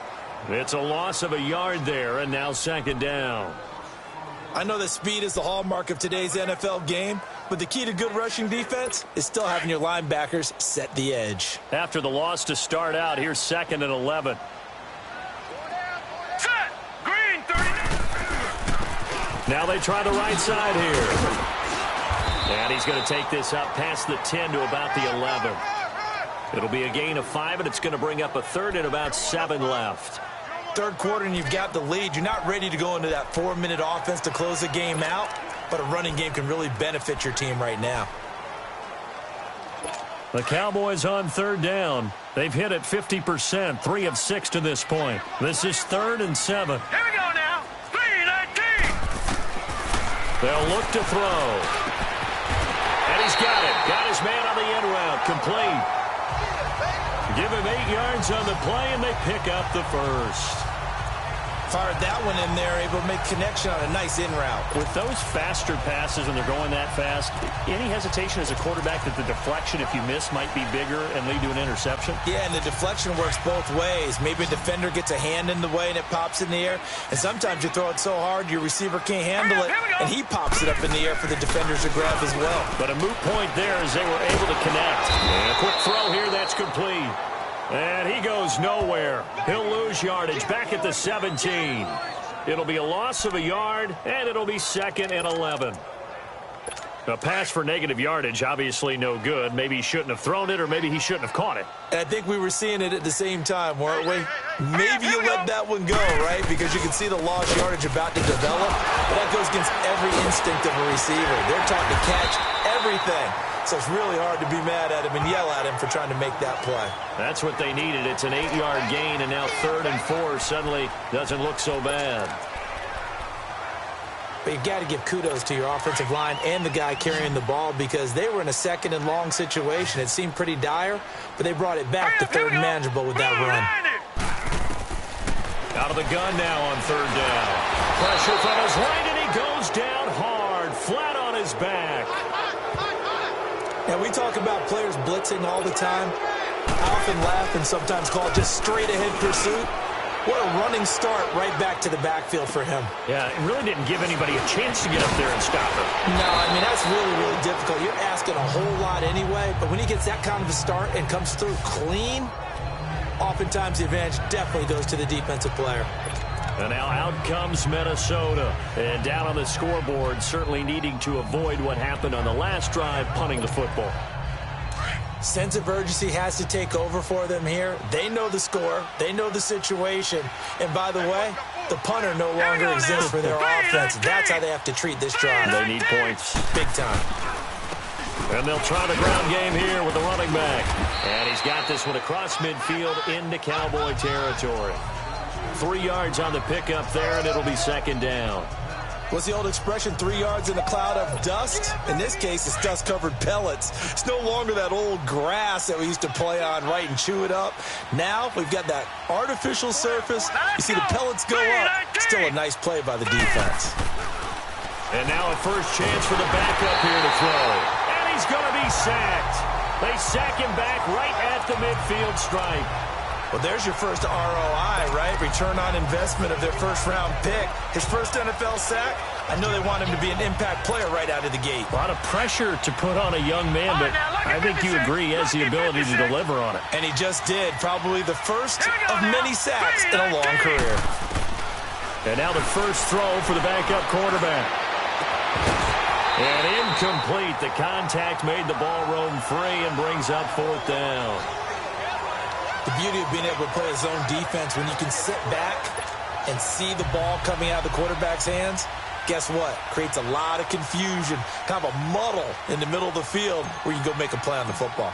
It's a loss of a yard there, and now second down. I know that speed is the hallmark of today's NFL game, but the key to good rushing defense is still having your linebackers set the edge. After the loss to start out, here's 2nd and 11. Set. Green 39. Now they try the right side here. And he's going to take this up past the 10 to about the 11. It'll be a gain of 5, and it's going to bring up a 3rd and about 7 left. Third quarter and you've got the lead. You're not ready to go into that 4-minute offense to close the game out, but a running game can really benefit your team right now. The Cowboys on 3rd down. They've hit it 50%, 3 of 6 to this point. This is 3rd and 7. Here we go now. 3-19. They'll look to throw. And he's got it. Got his man on the end route. Complete. Give him 8 yards on the play, and they pick up the first. Fired that one in there, able to make connection on a nice in route. With those faster passes and they're going that fast, any hesitation as a quarterback that the deflection, if you miss, might be bigger and lead to an interception? Yeah, and the deflection works both ways. Maybe a defender gets a hand in the way and it pops in the air. And sometimes you throw it so hard your receiver can't handle it, and he pops it up in the air for the defenders to grab as well. But a moot point there as they were able to connect. And a quick throw here, that's complete. And he goes nowhere. He'll lose yardage back at the 17. It'll be a loss of a yard, and it'll be 2nd and 11. A pass for negative yardage, obviously no good. Maybe he shouldn't have thrown it, or maybe he shouldn't have caught it. And I think we were seeing it at the same time, weren't we? Maybe you let that one go, right? Because you can see the lost yardage about to develop. But that goes against every instinct of a receiver. They're taught to catch everything. So it's really hard to be mad at him and yell at him for trying to make that play. That's what they needed. It's an 8-yard gain, and now 3rd and 4 suddenly doesn't look so bad. But you've got to give kudos to your offensive line and the guy carrying the ball, because they were in a 2nd and long situation. It seemed pretty dire, but they brought it back to 3rd and manageable with that run. Out of the gun now on 3rd down. Pressure from his right, and he goes down hard, flat on his back. Now, we talk about players blitzing all the time. I often laugh and sometimes call it just straight-ahead pursuit. What a running start right back to the backfield for him. Yeah, it really didn't give anybody a chance to get up there and stop him. No, I mean, that's really, really difficult. You're asking a whole lot anyway, but when he gets that kind of a start and comes through clean, oftentimes the advantage definitely goes to the defensive player. And now out comes Minnesota. And down on the scoreboard, certainly needing to avoid what happened on the last drive, punting the football. Sense of urgency has to take over for them here. They know the score. They know the situation. And by the way, the punter no longer exists for their offense. That's how they have to treat this drive. They need points. Big time. And they'll try the ground game here with the running back. And he's got this one across midfield into Cowboy territory. 3 yards on the pickup there, and it'll be 2nd down. What's the old expression, 3 yards in a cloud of dust? In this case, it's dust-covered pellets. It's no longer that old grass that we used to play on, right, and chew it up. Now we've got that artificial surface. You see the pellets go up. Still a nice play by the defense. And now a first chance for the backup here to throw. And he's going to be sacked. They sack him back right at the midfield stripe. Well, there's your first ROI, right? Return on investment of their first-round pick. His first NFL sack. I know they want him to be an impact player right out of the gate. A lot of pressure to put on a young man, but I think you agree he has the ability to deliver on it. And he just did. Probably the first of many sacks in a long career. And now the first throw for the backup quarterback. And incomplete. The contact made the ball roam free and brings up fourth down. The beauty of being able to play a zone defense when you can sit back and see the ball coming out of the quarterback's hands, guess what? Creates a lot of confusion, kind of a muddle in the middle of the field where you can go make a play on the football.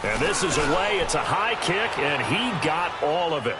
And this is away. It's a high kick, and he got all of it.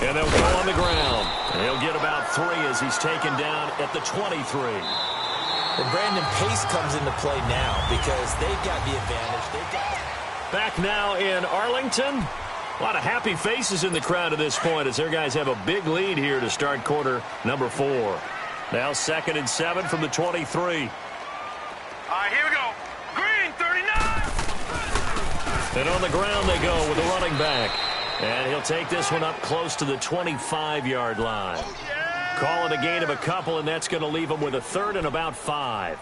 And they'll go on the ground. And he'll get about 3 as he's taken down at the 23. And Brandon, pace comes into play now because they've got the advantage. Back now in Arlington. A lot of happy faces in the crowd at this point as their guys have a big lead here to start quarter number 4. Now 2nd and 7 from the 23. All right, here we go. Green, 39. And on the ground they go with the running back. And he'll take this one up close to the 25-yard line. Oh, yeah. Call it a gain of a couple, and that's going to leave them with a 3rd and about 5.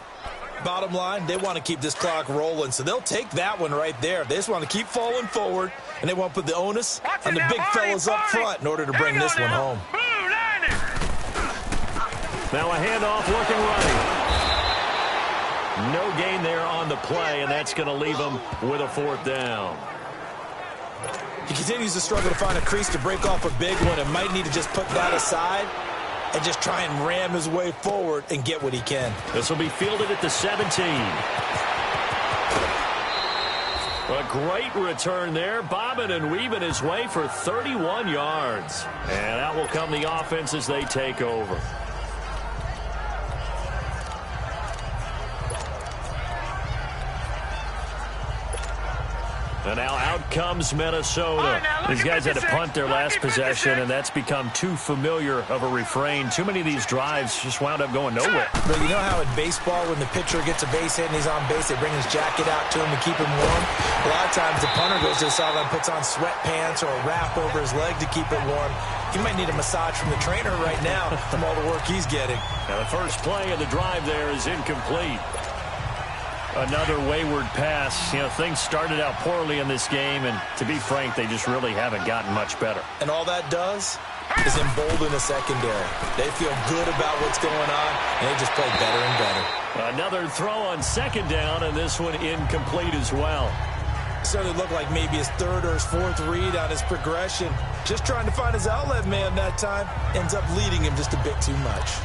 Bottom line, they want to keep this clock rolling, so they'll take that one right there. They just want to keep falling forward, and they want to put the onus on the big fellas up front in order to bring this one home. Now a handoff looking right. No gain there on the play, and that's going to leave them with a 4th down. He continues to struggle to find a crease to break off a big one and might need to just put that aside and just try and ram his way forward and get what he can. This will be fielded at the 17. A great return there, bobbing and weaving his way for 31 yards. And out will come the offense as they take over. And now out comes Minnesota. These guys had to punt their last possession, and that's become too familiar of a refrain. Too many of these drives just wound up going nowhere. But you know how in baseball, when the pitcher gets a base hit and he's on base, they bring his jacket out to him to keep him warm? A lot of times the punter goes to the sideline, puts on sweatpants or a wrap over his leg to keep it warm. He might need a massage from the trainer right now from all the work he's getting. Now the first play of the drive there is incomplete. Another wayward pass. You know, things started out poorly in this game, and to be frank, they just really haven't gotten much better. And all that does is embolden the secondary. They feel good about what's going on, and they just play better and better. Another throw on 2nd down, and this one incomplete as well. Certainly looked like maybe his 3rd or his 4th read on his progression. Just trying to find his outlet man that time. Ends up leading him just a bit too much.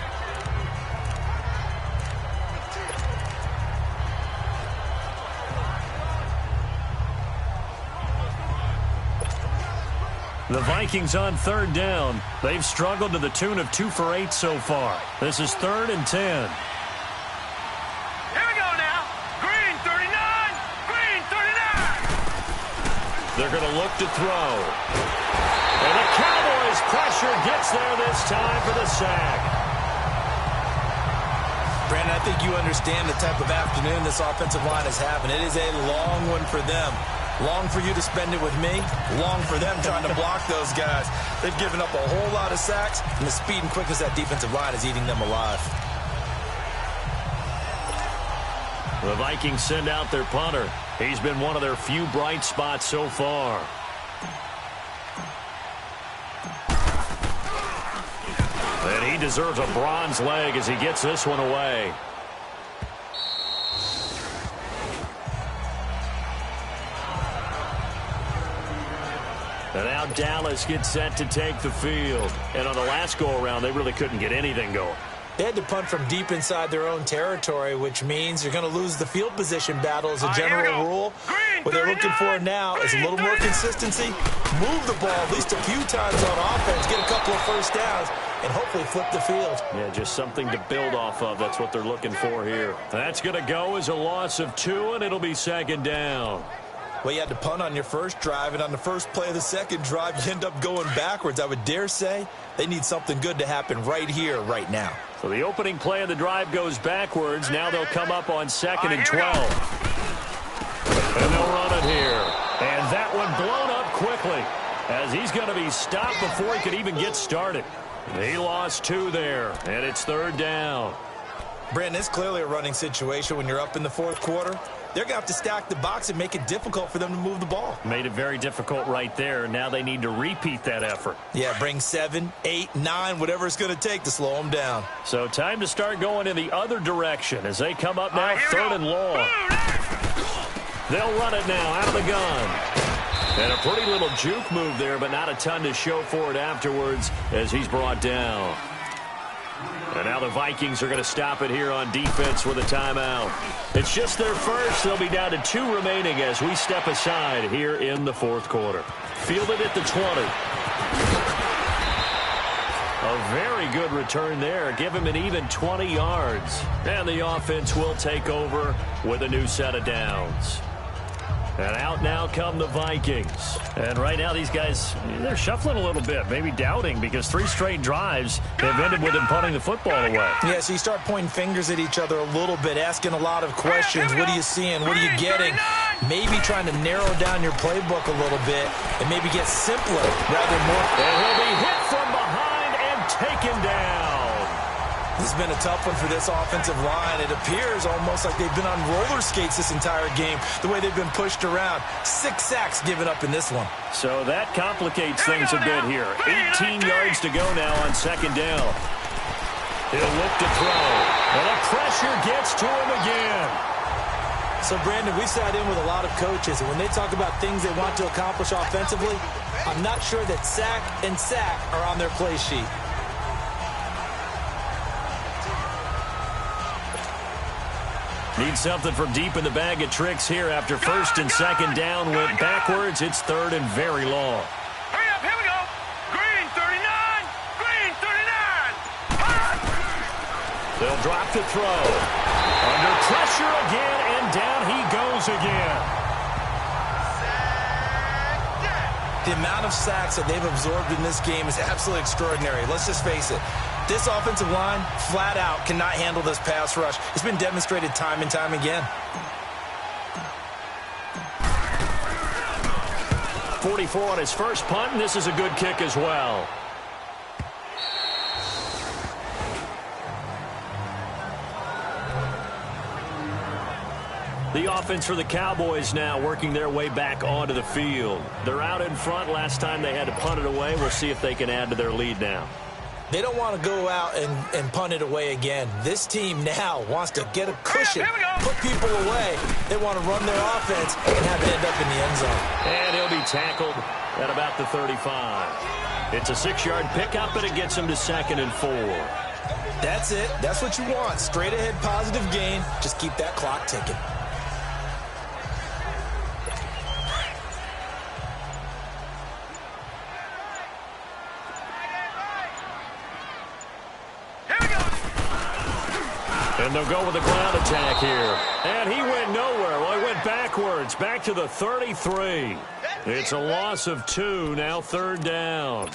The Vikings on 3rd down. They've struggled to the tune of 2 for 8 so far. This is 3rd and 10. Here we go now. Green, 39. Green, 39. They're going to look to throw. And the Cowboys pressure gets there this time for the sack. Brandon, I think you understand the type of afternoon this offensive line is having. It is a long one for them. Long for you to spend it with me. Long for them trying to block those guys. They've given up a whole lot of sacks, and the speed and quickness of that defensive line is eating them alive. The Vikings send out their punter. He's been one of their few bright spots so far. And he deserves a bronze leg as he gets this one away. And now Dallas gets set to take the field. And on the last go-around, they really couldn't get anything going. They had to punt from deep inside their own territory, which means you're going to lose the field position battle as a general rule. What they're looking for now is a little more consistency, move the ball at least a few times on offense, get a couple of first downs, and hopefully flip the field. Yeah, just something to build off of. That's what they're looking for here. That's going to go as a loss of 2, and it'll be second down. Well, you had to punt on your first drive, and on the first play of the second drive, you end up going backwards. I would dare say they need something good to happen right here, right now. So the opening play of the drive goes backwards. Now they'll come up on 2nd and 12. And they'll run it here. And that one blown up quickly as he's going to be stopped before he could even get started. He lost 2 there, and it's 3rd down. Brandon, it's clearly a running situation when you're up in the 4th quarter. They're going to have to stack the box and make it difficult for them to move the ball. Made it very difficult right there. Now they need to repeat that effort. Yeah, bring 7, 8, 9, whatever it's going to take to slow them down. So time to start going in the other direction as they come up now 3rd and long. They'll run it now out of the gun. And a pretty little juke move there, but not a ton to show for it afterwards as he's brought down. And now the Vikings are going to stop it here on defense with a timeout. It's just their first. They'll be down to 2 remaining as we step aside here in the 4th quarter. Fielded at the 20. A very good return there. Give him an even 20 yards. And the offense will take over with a new set of downs. And out now come the Vikings. And right now these guys, they're shuffling a little bit, maybe doubting, because 3 straight drives have ended with them punting the football away. Yeah, so you start pointing fingers at each other a little bit, asking a lot of questions. What are you seeing? What are you getting? Maybe trying to narrow down your playbook a little bit and maybe get simpler rather than more. And he'll be hit from behind and taken down. This has been a tough one for this offensive line. It appears almost like they've been on roller skates this entire game, the way they've been pushed around. 6 sacks given up in this one. So that complicates things a bit here. 18 yards to go now on 2nd down. He'll look to throw. And the pressure gets to him again. So, Brandon, we sat in with a lot of coaches, and when they talk about things they want to accomplish offensively, I'm not sure that sack and sack are on their play sheet. Need something from deep in the bag of tricks here after 1st and 2nd down went backwards. It's 3rd and very long. Hurry up, here we go. Green 39, green 39. They'll drop to throw. Under pressure again, and down he goes again. The amount of sacks that they've absorbed in this game is absolutely extraordinary. Let's just face it. This offensive line, flat out, cannot handle this pass rush. It's been demonstrated time and time again. 44 on his first punt, and this is a good kick as well. The offense for the Cowboys now working their way back onto the field. They're out in front. Last time they had to punt it away. We'll see if they can add to their lead now. They don't want to go out and punt it away again. This team now wants to get a cushion, put people away. They want to run their offense and have it end up in the end zone. And he'll be tackled at about the 35. It's a 6-yard pickup, and it gets him to 2nd and 4. That's it. That's what you want. Straight ahead positive gain. Just keep that clock ticking. And they'll go with a ground attack here. And he went nowhere. Well, he went backwards, back to the 33. It's a loss of 2, now 3rd down.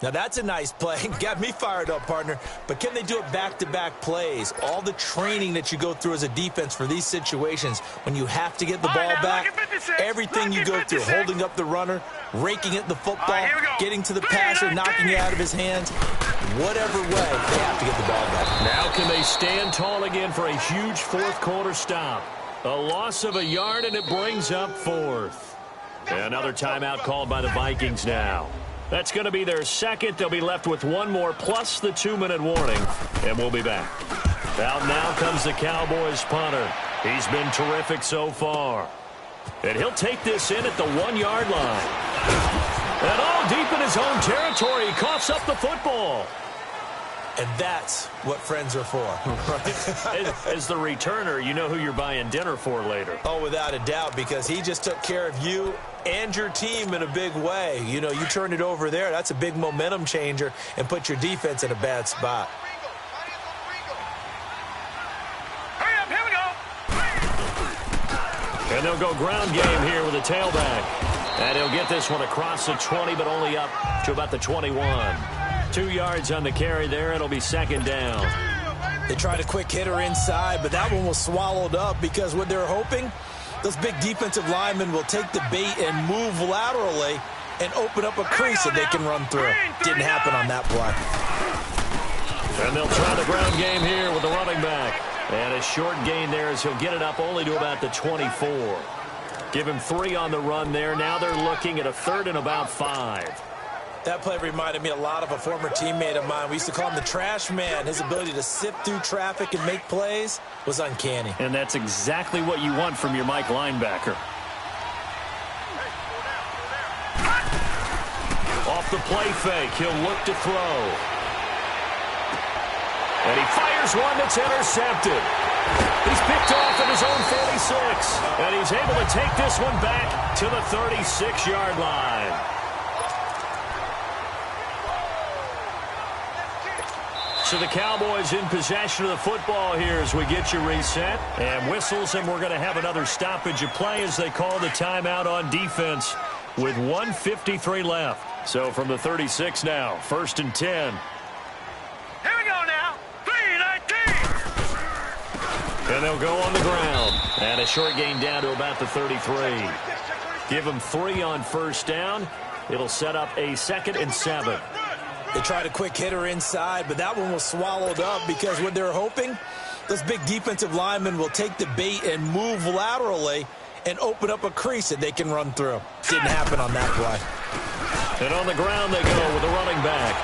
Now, that's a nice play. Got me fired up, partner. But can they do it back-to-back plays? All the training that you go through as a defense for these situations, when you have to get the ball back, everything you go through, holding up the runner, raking at the football, getting to the passer, knocking it out of his hands, whatever way, they have to get the ball back. Now can they stand tall again for a huge 4th quarter stop? A loss of a yard, and it brings up 4th. Another timeout called by the Vikings now. That's going to be their second. They'll be left with 1 more plus the 2-minute warning, and we'll be back. Out now comes the Cowboys punter. He's been terrific so far. And he'll take this in at the 1-yard line. And all deep in his own territory, he coughs up the football. And that's what friends are for. Right? As the returner, you know who you're buying dinner for later. Oh, without a doubt, because he just took care of you and your team in a big way. You know, you turned it over there. That's a big momentum changer and put your defense in a bad spot. Hurry up, here we go. And they'll go ground game here with a tailback. And he'll get this one across the 20, but only up to about the 21. 2 yards on the carry there. It'll be second down. They tried a quick hitter inside, but that one was swallowed up because what they're hoping, those big defensive linemen will take the bait and move laterally and open up a crease that they can run through. Didn't happen on that play. And they'll try the ground game here with the running back. And a short gain there as he'll get it up only to about the 24. Give him 3 on the run there. Now they're looking at a 3rd and about 5. That play reminded me a lot of a former teammate of mine. We used to call him the trash man. His ability to sift through traffic and make plays was uncanny. And that's exactly what you want from your Mike linebacker. Off the play fake, he'll look to throw. And he fires one that's intercepted. He's picked off at his own 46. And he's able to take this one back to the 36-yard line. So the Cowboys in possession of the football here as we get you reset. And whistles, and we're going to have another stoppage of play as they call the timeout on defense with 1:53 left. So from the 36 now, 1st and 10. Here we go now. 3-19. And they'll go on the ground. And a short gain down to about the 33. Give them 3 on 1st down. It'll set up a 2nd and 7. They tried a quick hitter inside, but that one was swallowed up because what they're hoping, those big defensive linemen will take the bait and move laterally and open up a crease that they can run through. Didn't happen on that play. And on the ground they go with the running back.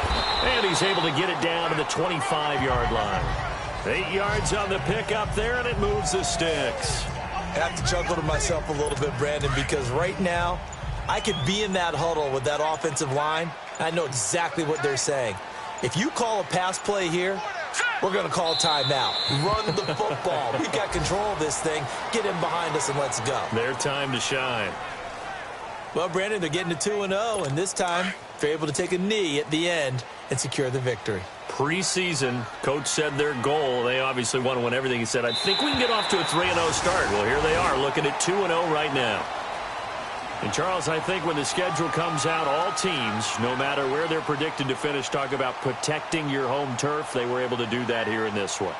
And he's able to get it down to the 25-yard line. 8 yards on the pickup there, and it moves the sticks. I have to chuckle to myself a little bit, Brandon, because right now I could be in that huddle with that offensive line. I know exactly what they're saying. If you call a pass play here, we're going to call a timeout. Run the football. We've got control of this thing. Get in behind us and let's go. Their time to shine. Well, Brandon, they're getting to 2-0, and this time they're able to take a knee at the end and secure the victory. Preseason, coach said their goal, they obviously want to win everything. He said, I think we can get off to a 3-0 start. Well, here they are looking at 2-0 right now. And, Charles, I think when the schedule comes out, all teams, no matter where they're predicted to finish, talk about protecting your home turf. They were able to do that here in this one.